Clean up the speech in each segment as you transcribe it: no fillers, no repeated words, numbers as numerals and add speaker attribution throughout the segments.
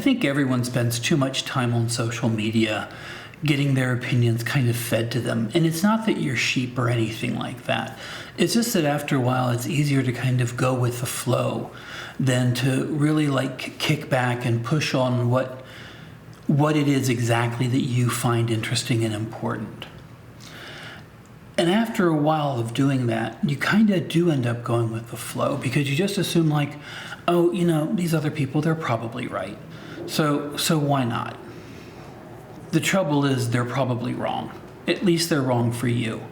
Speaker 1: think everyone spends too much time on social media getting their opinions kind of fed to them. And it's not that you're sheep or anything like that. It's just that after a while, it's easier to kind of go with the flow than to really like kick back and push on what it is exactly that you find interesting and important. And after a while of doing that, you kind of do end up going with the flow because you just assume like, oh, these other people, they're probably right. So why not? The trouble is they're probably wrong. At least they're wrong for you.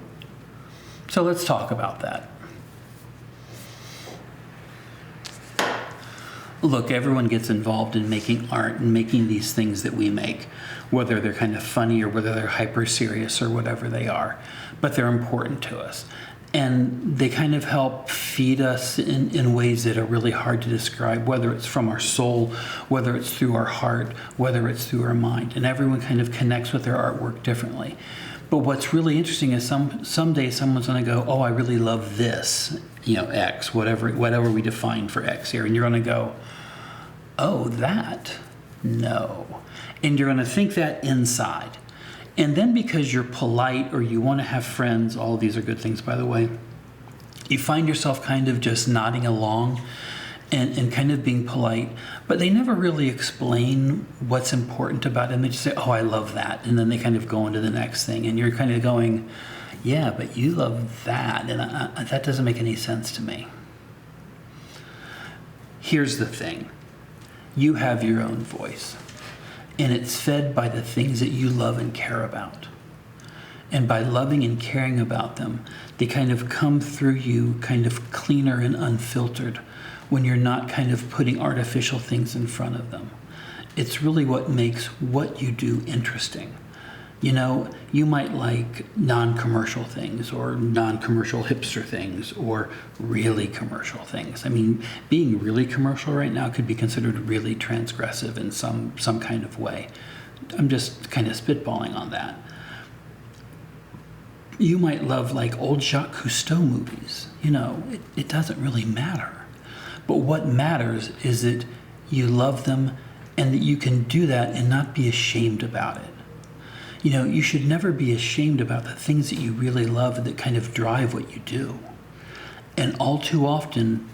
Speaker 1: So let's talk about that. Look, everyone gets involved in making art and making these things that we make, whether they're kind of funny or whether they're hyper serious or whatever they are, but they're important to us. And they kind of help feed us in ways that are really hard to describe, whether it's from our soul, whether it's through our heart, whether it's through our mind. And everyone kind of connects with their artwork differently. But what's really interesting is someday someone's going to go, oh, I really love this, X, whatever we define for X here. And you're going to go, oh, that? No. And you're going to think that inside. And then because you're polite or you want to have friends, all of these are good things, by the way, you find yourself kind of just nodding along and kind of being polite, but they never really explain what's important about it. And they just say, oh, I love that. And then they kind of go into the next thing. And you're kind of going, yeah, but you love that. And that doesn't make any sense to me. Here's the thing. You have your own voice. And it's fed by the things that you love and care about. And by loving and caring about them, they kind of come through you kind of cleaner and unfiltered when you're not kind of putting artificial things in front of them. It's really what makes what you do interesting. You might like non-commercial things or non-commercial hipster things or really commercial things. I mean, being really commercial right now could be considered really transgressive in some kind of way. I'm just kind of spitballing on that. You might love like old Jacques Cousteau movies. It doesn't really matter. But what matters is that you love them and that you can do that and not be ashamed about it. You should never be ashamed about the things that you really love that kind of drive what you do. And all too often,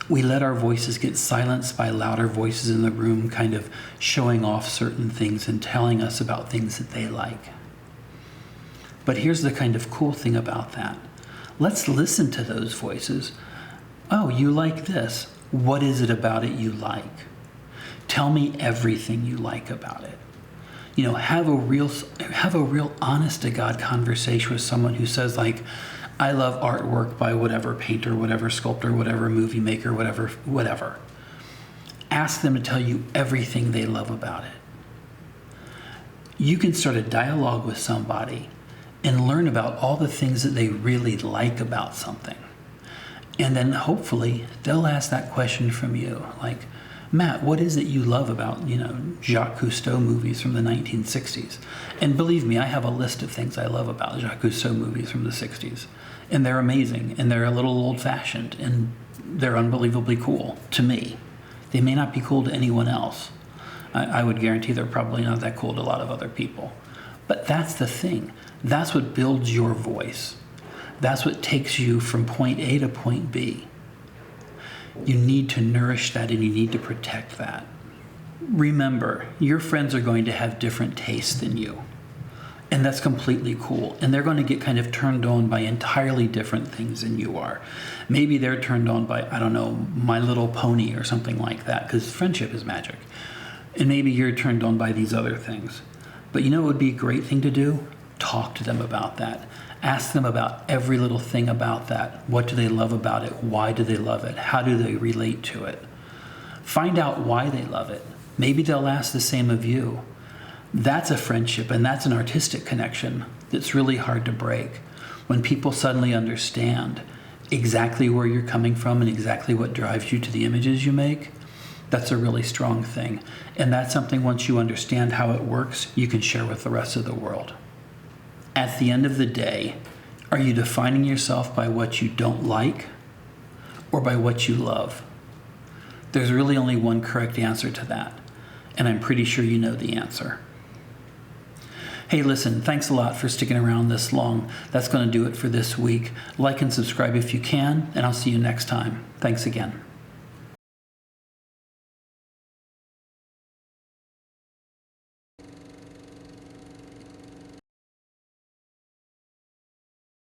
Speaker 1: we let our voices get silenced by louder voices in the room kind of showing off certain things and telling us about things that they like. But here's the kind of cool thing about that. Let's listen to those voices. Oh, you like this. What is it about it you like? Tell me everything you like about it. Have a real honest to God conversation with someone who says like, I love artwork by whatever painter, whatever sculptor, whatever movie maker, whatever. Ask them to tell you everything they love about it. You can start a dialogue with somebody and learn about all the things that they really like about something. And then hopefully they'll ask that question from you, like, Matt, what is it you love about, Jacques Cousteau movies from the 1960s? And believe me, I have a list of things I love about Jacques Cousteau movies from the 60s. And they're amazing, and they're a little old-fashioned, and they're unbelievably cool to me. They may not be cool to anyone else. I would guarantee they're probably not that cool to a lot of other people. But that's the thing. That's what builds your voice. That's what takes you from point A to point B. You need to nourish that and you need to protect that. Remember, your friends are going to have different tastes than you. And that's completely cool. And they're going to get kind of turned on by entirely different things than you are. Maybe they're turned on by, My Little Pony or something like that, because friendship is magic. And maybe you're turned on by these other things. But what would be a great thing to do? Talk to them about that. Ask them about every little thing about that. What do they love about it? Why do they love it? How do they relate to it? Find out why they love it. Maybe they'll ask the same of you. That's a friendship and that's an artistic connection that's really hard to break. When people suddenly understand exactly where you're coming from and exactly what drives you to the images you make, that's a really strong thing. And that's something once you understand how it works, you can share with the rest of the world. At the end of the day, are you defining yourself by what you don't like or by what you love? There's really only one correct answer to that. And I'm pretty sure you know the answer. Hey, listen, thanks a lot for sticking around this long. That's going to do it for this week. Like and subscribe if you can, and I'll see you next time. Thanks again.